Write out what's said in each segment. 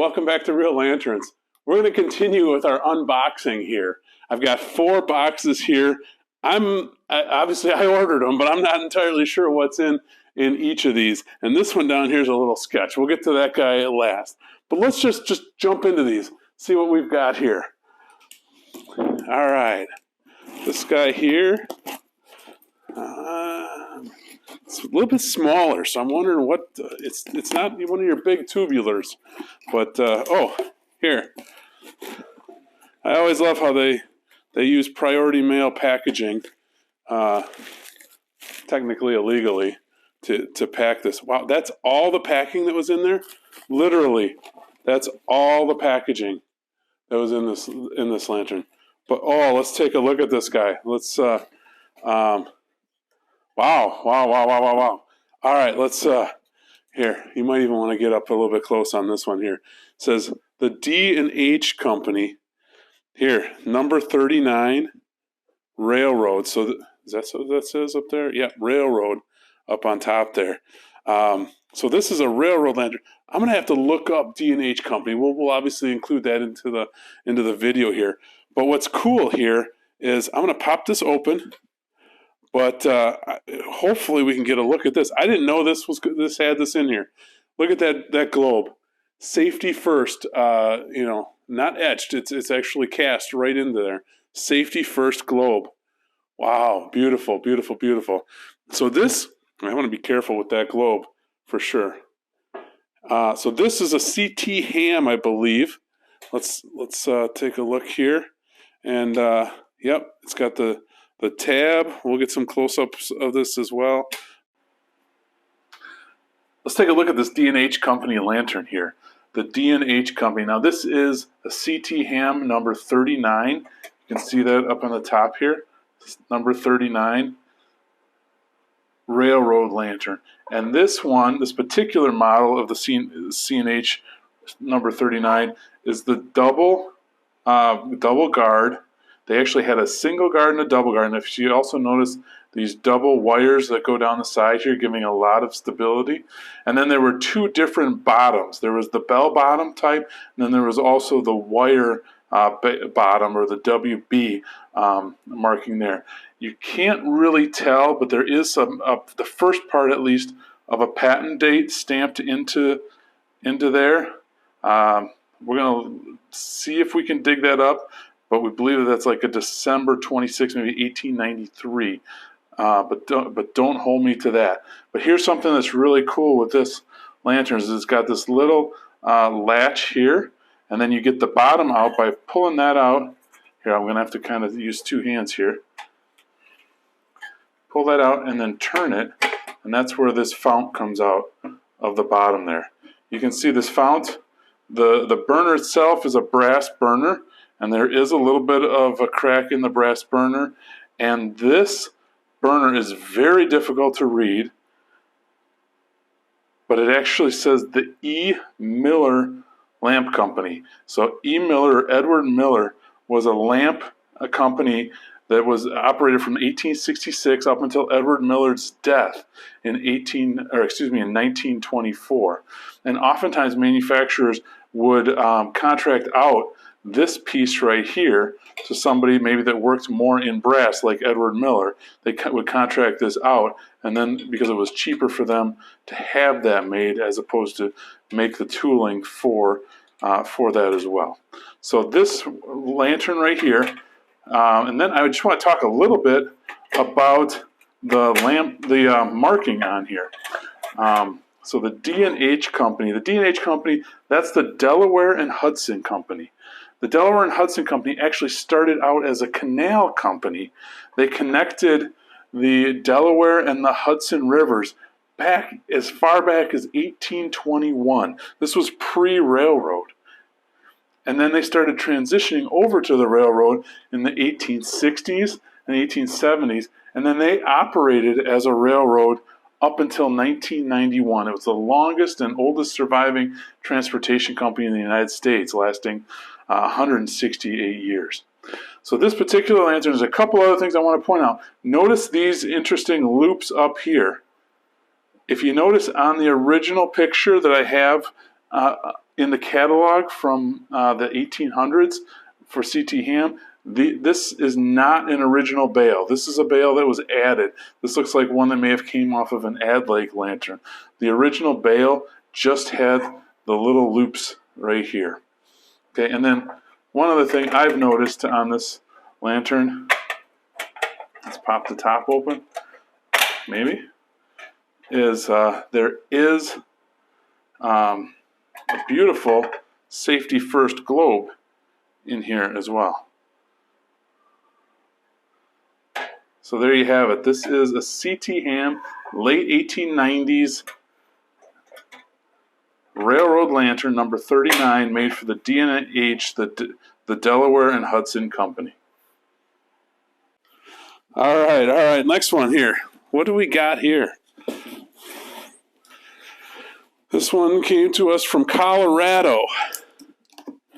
welcome back to Real Lanterns. We're going to continue with our unboxing here. I've got 4 boxes here. Obviously I ordered them, but I'm not entirely sure what's in each of these. And this one down here is a little sketch. We'll get to that guy at last. But let's just jump into these, see what we've got here. All right, this guy here, it's a little bit smaller, so I'm wondering what, it's not one of your big tubulars, but, oh, here. I always love how they use priority mail packaging, technically illegally, to pack this. Wow, that's all the packing that was in there? Literally, that's all the packaging that was in this lantern. But oh, let's take a look at this guy. Let's wow. All right, let's here. You might even want to get up a little bit close on this one here. It says the D&H Company. Here, number 39, Railroad. So is that what that says up there? Yeah, Railroad up on top there. So this is a railroad lantern. I'm gonna have to look up D&H Company. We'll obviously include that into the video here. But what's cool here is I'm gonna pop this open, but hopefully we can get a look at this. I didn't know this had this in here. Look at that globe. Safety first. You know, not etched. It's actually cast right into there. Safety first globe. Wow, beautiful, beautiful, beautiful. So this, I want to be careful with that globe for sure. So this is a CT ham, I believe. Let's take a look here, and yep, it's got the tab. We'll get some close-ups of this as well. Let's take a look at this D&H Company lantern here. The D&H Company. Now this is a CT ham number 39. You can see that up on the top here. Number 39. Railroad lantern. And this particular model of the C&H number 39 is the double guard. They actually had a single guard and a double guard. And if you also notice these double wires that go down the side here, giving a lot of stability. And then there were 2 different bottoms. There was the bell bottom type, and then there was also the wire bottom, or the WB marking there. You can't really tell, but there is some, the first part at least, of a patent date stamped into there. We're going to see if we can dig that up, but we believe that that's like a December 26, maybe 1893. But don't hold me to that. But here's something that's really cool with this lantern is it's got this little latch here, and then you get the bottom out by pulling that out. Here, I'm going to have to kind of use 2 hands here. Pull that out and then turn it, and that's where this fount comes out of the bottom there. You can see this fount. The burner itself is a brass burner, and there is a little bit of a crack in the brass burner, and this burner is very difficult to read, but it actually says the E. Miller Lamp Company. So E. Miller, or Edward Miller, was a company that was operated from 1866 up until Edward Miller's death in 1924. And oftentimes manufacturers would contract out this piece right here to somebody maybe that worked more in brass, like Edward Miller. They would contract this out, and then because it was cheaper for them to have that made as opposed to make the tooling for that as well. So this lantern right here, and then I just want to talk a little bit about the marking on here. So the D&H Company. The D&H Company, that's the Delaware and Hudson Company. The Delaware and Hudson Company actually started out as a canal company. They connected the Delaware and the Hudson rivers back as far back as 1821. This was pre-railroad. And then they started transitioning over to the railroad in the 1860s and 1870s, and then they operated as a railroad up until 1991. It was the longest and oldest surviving transportation company in the United States, lasting 168 years. So this particular lantern, there's a couple other things I want to point out. Notice these interesting loops up here. If you notice on the original picture that I have in the catalog from the 1800s for CT Ham, this is not an original bale. This is a bale that was added. This looks like one that may have came off of an Adlake lantern. The original bale just had the little loops right here. Okay, and then one other thing I've noticed on this lantern, let's pop the top open, maybe, is there is a beautiful safety first globe in here as well. So there you have it. This is a CT Ham, late 1890s railroad lantern, number 39, made for the D&H, the Delaware and Hudson Company. All right, next one here. What do we got here? This one came to us from Colorado.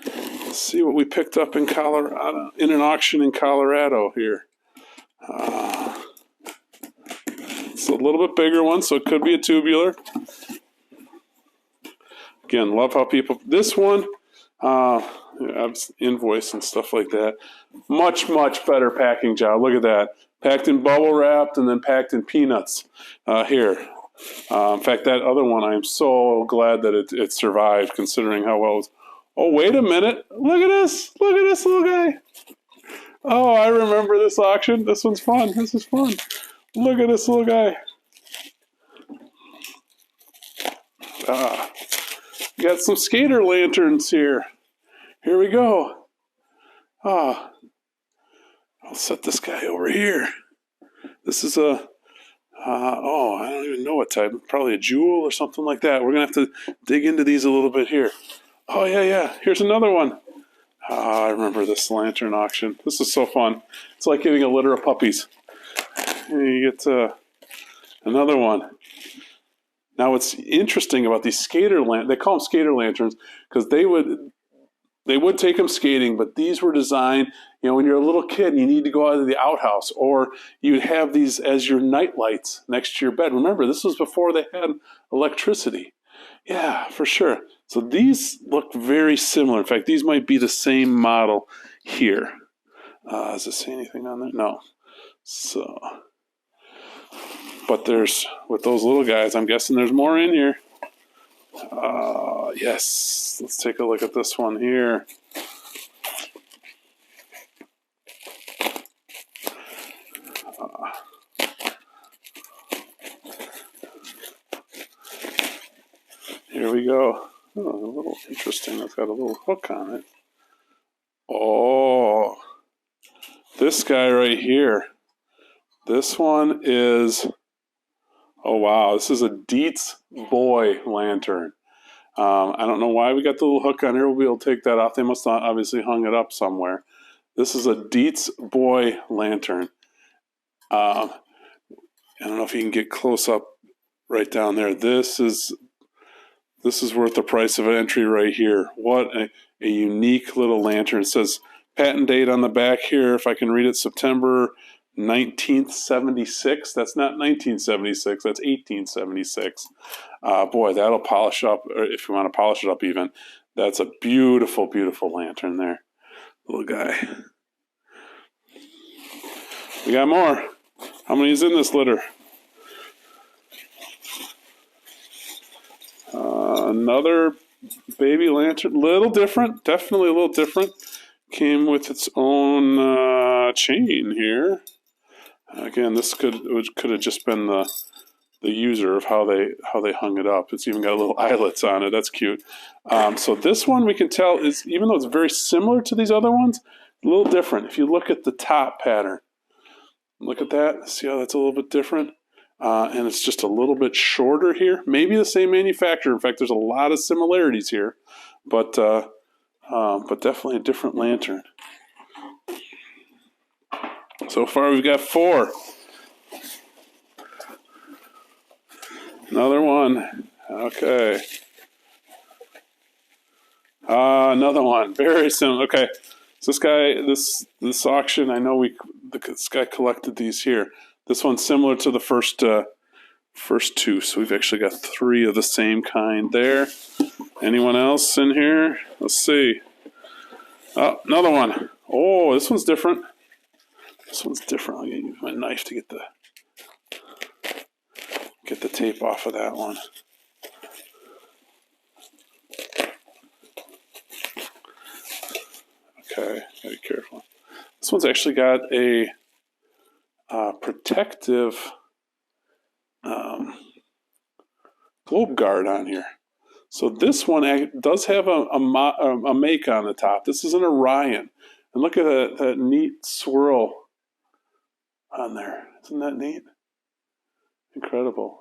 Let's see what we picked up in Colorado, in an auction in Colorado here. It's a little bit bigger one, so it could be a tubular. Again, love how people, this one, invoice and stuff like that. Much, much better packing job. Look at that. Packed in bubble wrapped and then packed in peanuts here. In fact, that other one, I am so glad that it survived, considering how well it was. Oh, wait a minute. Look at this. Look at this little guy. Oh, I remember this auction. This one's fun. This is fun. Look at this little guy. Got some skater lanterns here. Here we go. I'll set this guy over here. This is a, I don't even know what type. Probably a jewel or something like that. We're going to have to dig into these a little bit here. Oh, yeah. Here's another one. I remember this lantern auction. This is so fun. It's like getting a litter of puppies. And you get another one. Now, what's interesting about these skater lanterns, they call them skater lanterns because they would take them skating, but these were designed, when you're a little kid and you need to go out of the outhouse, or you'd have these as your night lights next to your bed. Remember, this was before they had electricity. Yeah, for sure. So these look very similar. In fact, these might be the same model here. Does it say anything on there? No. So, but there's, with those little guys, I'm guessing there's more in here. Yes. Let's take a look at this one here. Here we go. Oh, a little interesting. It's got a little hook on it. Oh, this guy right here. This one is, oh wow, this is a Dietz boy lantern. I don't know why we got the little hook on here. We'll be able to take that off. They must have obviously hung it up somewhere. This is a Dietz boy lantern. I don't know if you can get close up right down there. This is worth the price of an entry right here. What a unique little lantern. It says patent date on the back here. If I can read it, September 1976. That's not 1976. That's 1876. Boy, that'll polish up, or if you want to polish it up even. That's a beautiful, beautiful lantern there. Little guy. We got more. How many is in this litter? Another baby lantern. Little different. Definitely a little different. Came with its own chain here. Again, this could have just been the user of how they hung it up. It's even got little eyelets on it. That's cute. So this one we can tell is, even though it's very similar to these other ones, a little different. If you look at the top pattern, look at that. See how that's a little bit different? And it's just a little bit shorter here. Maybe the same manufacturer. In fact, there's a lot of similarities here, but definitely a different lantern. So far, we've got 4. Another one. Okay. Another one. Very similar. Okay. So this guy, this auction, I know this guy collected these here. This one's similar to the first 2. So we've actually got 3 of the same kind there. Anyone else in here? Let's see. Oh, another one. Oh, this one's different. This one's different. I'm gonna use my knife to get the tape off of that one. Okay, gotta be careful. This one's actually got a protective globe guard on here. So this one does have a make on the top. This is an Orion. And look at that neat swirl on there. Isn't that neat? Incredible.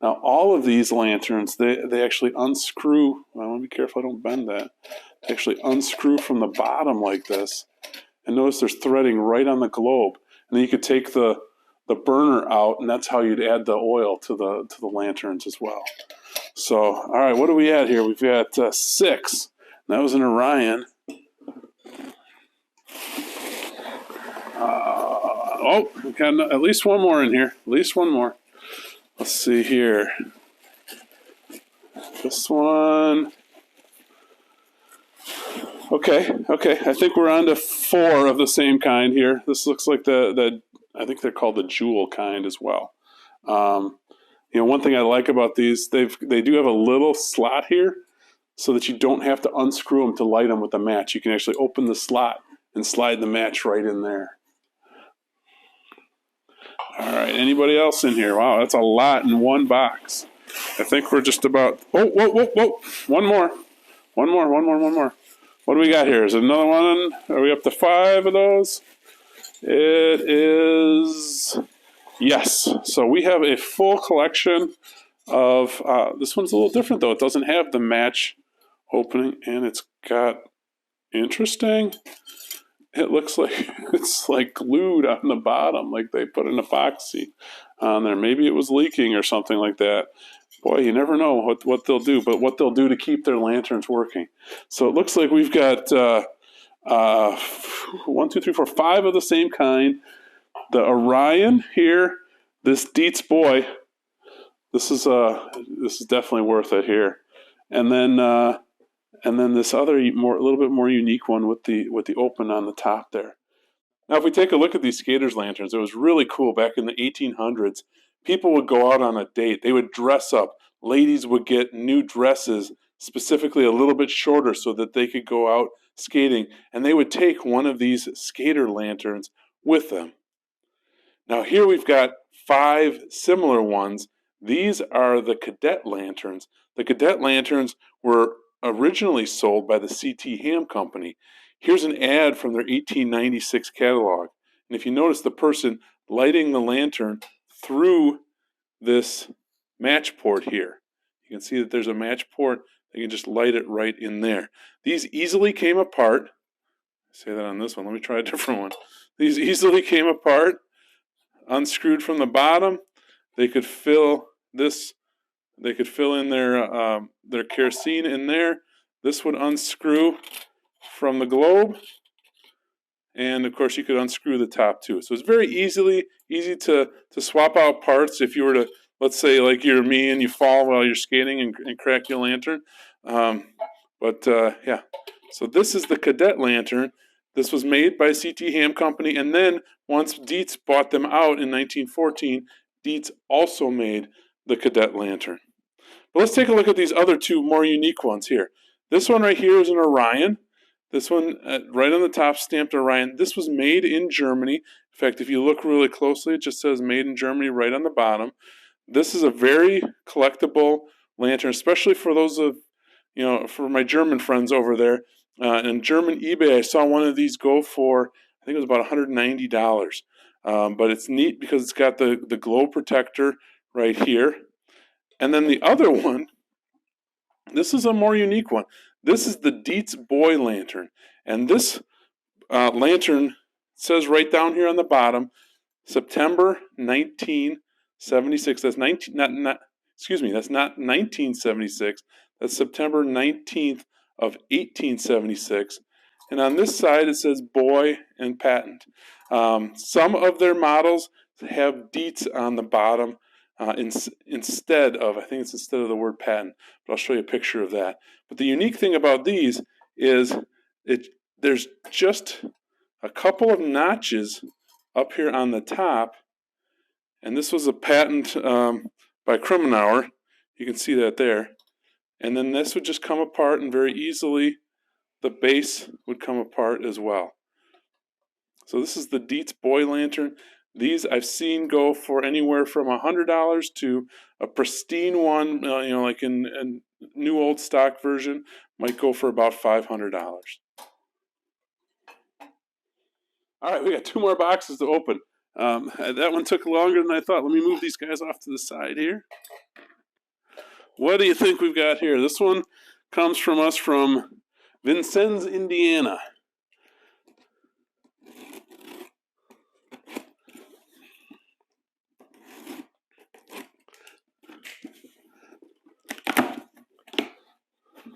Now all of these lanterns, they actually unscrew. I want to be careful I don't bend that. They actually unscrew from the bottom like this. And notice there's threading right on the globe. And then you could take the burner out, and that's how you'd add the oil to the lanterns as well. So, all right, what do we at here? We've got 6. That was an Orion. We've got at least one more in here. At least one more. Let's see here. This one. Okay. I think we're on to 4 of the same kind here. This looks like I think they're called the jewel kind as well. One thing I like about these, they do have a little slot here so that you don't have to unscrew them to light them with the match. You can actually open the slot and slide the match right in there. All right, anybody else in here? Wow, that's a lot in one box. I think we're just about, whoa. One more. What do we got here? Is it another one? Are we up to 5 of those? It is, yes. So we have a full collection of, this one's a little different though. It doesn't have the match opening, and it's got, interesting, it looks like it's like glued on the bottom, like they put an epoxy on there. Maybe it was leaking or something like that. Boy, you never know what they'll do, but what they'll do to keep their lanterns working. So it looks like we've got 1, 2, 3, 4, 5 of the same kind. The Orion here, this Dietz boy, this is definitely worth it here. And then this other a little bit more unique one with the open on the top there. Now, if we take a look at these skaters' lanterns, it was really cool back in the 1800s. People would go out on a date. They would dress up. Ladies would get new dresses, specifically a little bit shorter, so that they could go out skating. And they would take one of these skater lanterns with them. Now, here we've got 5 similar ones. These are the cadet lanterns. The cadet lanterns were originally sold by the C.T. Ham Company. Here's an ad from their 1896 catalog. And if you notice the person lighting the lantern through this match port here, you can see that there's a match port. They can just light it right in there. These easily came apart. I say that on this one. Let me try a different one. These easily came apart, unscrewed from the bottom. They could fill this. They could fill in their kerosene in there. This would unscrew from the globe, and of course you could unscrew the top too. So it's very easy to swap out parts if you were to, let's say like you're me and you fall while you're skating and crack your lantern. Yeah, so this is the cadet lantern. This was made by C.T. Ham Company, and then once Dietz bought them out in 1914, Dietz also made the cadet lantern. But let's take a look at these other 2 more unique ones here. This one right here is an Orion. This one right on the top stamped Orion. This was made in Germany. In fact, if you look really closely, it just says made in Germany right on the bottom. This is a very collectible lantern, especially for those of, for my German friends over there. In German eBay, I saw one of these go for, I think it was about $190. But it's neat because it's got the glow protector right here. And then the other one, this is a more unique one. This is the Dietz Boy Lantern. And this lantern says right down here on the bottom, September 1976. That's that's not 1976. That's September 19th of 1876. And on this side, it says boy and patent. Some of their models have Dietz on the bottom. instead of, I think it's instead of the word patent, but I'll show you a picture of that. But the unique thing about these is there's just a couple of notches up here on the top, and this was a patent by Krimenauer. You can see that there. And then this would just come apart, and very easily the base would come apart as well. So this is the Dietz Boy Lantern. These I've seen go for anywhere from $100 to a pristine one, like in new old stock version, might go for about $500. All right, we got 2 more boxes to open. That one took longer than I thought. Let me move these guys off to the side here. What do you think we've got here? This one comes from us from Vincennes, Indiana.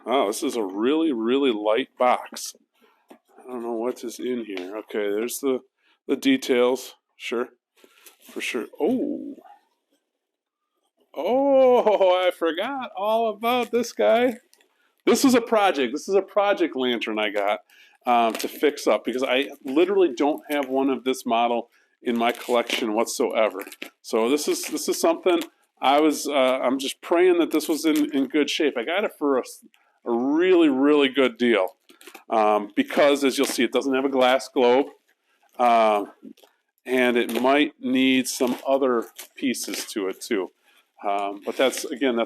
Oh, this is a really, really light box. I don't know what is in here. Okay, there's the details. Sure, for sure. Oh, I forgot all about this guy. This is a project. This is a project lantern I got to fix up because I literally don't have one of this model in my collection whatsoever. So this is something I'm just praying that this was in good shape. I got it for a really, really good deal because, as you'll see, it doesn't have a glass globe, and it might need some other pieces to it too. But that's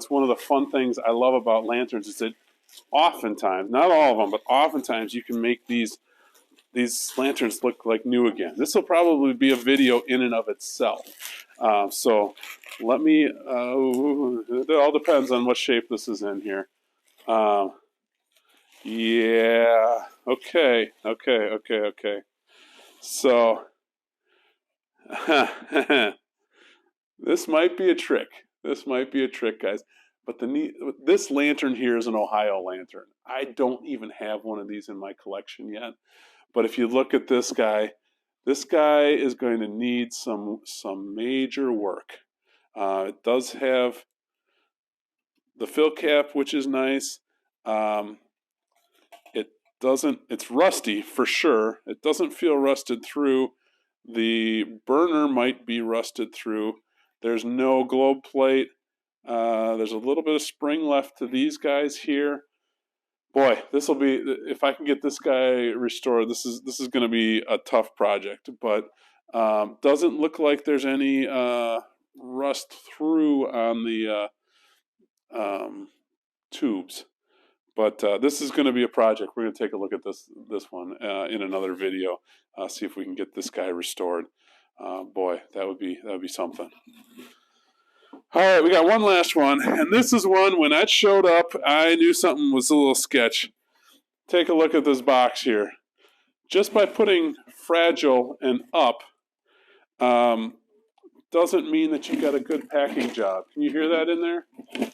one of the fun things I love about lanterns is that oftentimes, not all of them, but oftentimes you can make these lanterns look like new again. This will probably be a video in and of itself. So let me, it all depends on what shape this is in here. Yeah, okay. So, this might be a trick. This might be a trick, guys. But this lantern here is an Ohio lantern. I don't even have one of these in my collection yet. But if you look at this guy is going to need some major work. It does have the fill cap, which is nice. It's rusty for sure. It doesn't feel rusted through. The burner might be rusted through. There's no globe plate. There's a little bit of spring left to these guys here. Boy, this will be, if I can get this guy restored, this is going to be a tough project. But doesn't look like there's any rust through on the tubes. But this is going to be a project. We're going to take a look at this one in another video. See if we can get this guy restored. Boy, that would be something. All right, we got one last one, and this is one, when that showed up, I knew something was a little sketch. Take a look at this box here. Just by putting fragile and up doesn't mean that you got a good packing job. Can you hear that in there? It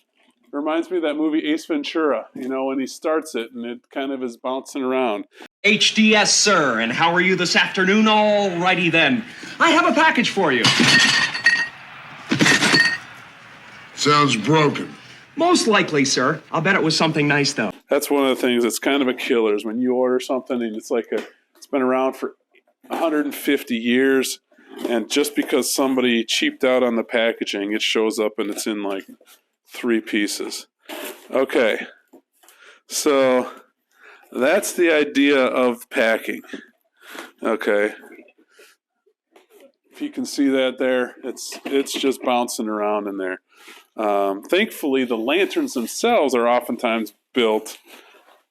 reminds me of that movie Ace Ventura, when he starts it and it kind of is bouncing around. HDS, sir, and how are you this afternoon? All righty then. I have a package for you. Sounds broken. Most likely, sir. I'll bet it was something nice, though. That's one of the things that's kind of a killer is when you order something and it's been around for 150 years, and just because somebody cheaped out on the packaging, it shows up and it's in like 3 pieces. Okay, so that's the idea of packing. Okay, if you can see that there, it's just bouncing around in there. Thankfully, the lanterns themselves are oftentimes built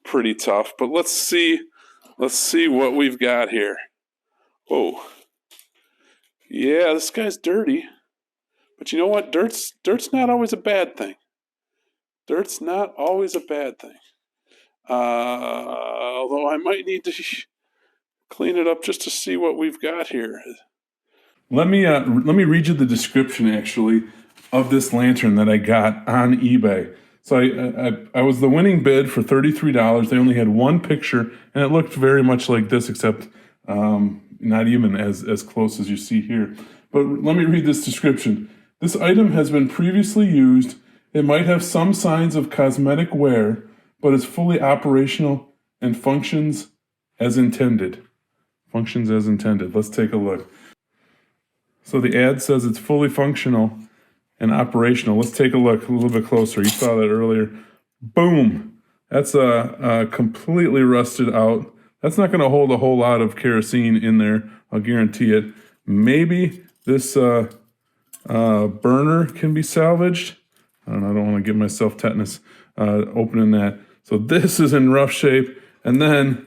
pretty tough, but let's see what we've got here. Whoa. Yeah, this guy's dirty. But you know what? Dirt's not always a bad thing. Dirt's not always a bad thing. Although I might need to clean it up just to see what we've got here. Let me read you the description, actually, of this lantern that I got on eBay. So I was the winning bid for $33. They only had one picture, and it looked very much like this, except not even as close as you see here. But let me read this description. This item has been previously used. It might have some signs of cosmetic wear, but is fully operational and functions as intended. Functions as intended. Let's take a look. So the ad says it's fully functional and operational. Let's take a look a little bit closer. You saw that earlier. Boom. That's completely rusted out. That's not going to hold a whole lot of kerosene in there. I'll guarantee it. Maybe this burner can be salvaged. I don't want to give myself tetanus opening that. So this is in rough shape. And then,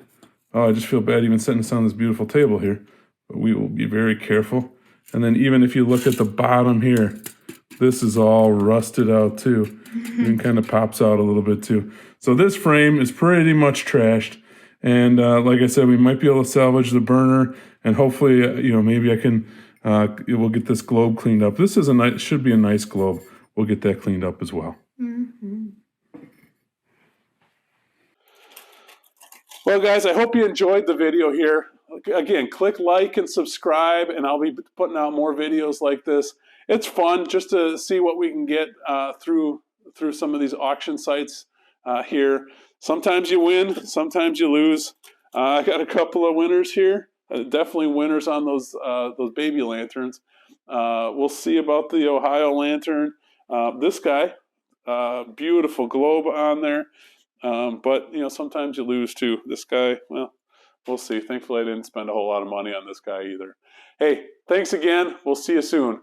oh, I just feel bad even setting this on this beautiful table here. But we will be very careful. And then even if you look at the bottom here, this is all rusted out too. Even kind of pops out a little bit too. So this frame is pretty much trashed. And like I said, we might be able to salvage the burner. And hopefully, maybe I can, we'll get this globe cleaned up. This is should be a nice globe. We'll get that cleaned up as well. Mm-hmm. Well, guys, I hope you enjoyed the video here. Again, click like and subscribe, and I'll be putting out more videos like this. It's fun just to see what we can get through some of these auction sites here. Sometimes you win, sometimes you lose. I got a couple of winners here. Definitely winners on those baby lanterns. We'll see about the Ohio lantern. This guy, beautiful globe on there. But, sometimes you lose too. This guy, well, we'll see. Thankfully, I didn't spend a whole lot of money on this guy either. Hey, thanks again. We'll see you soon.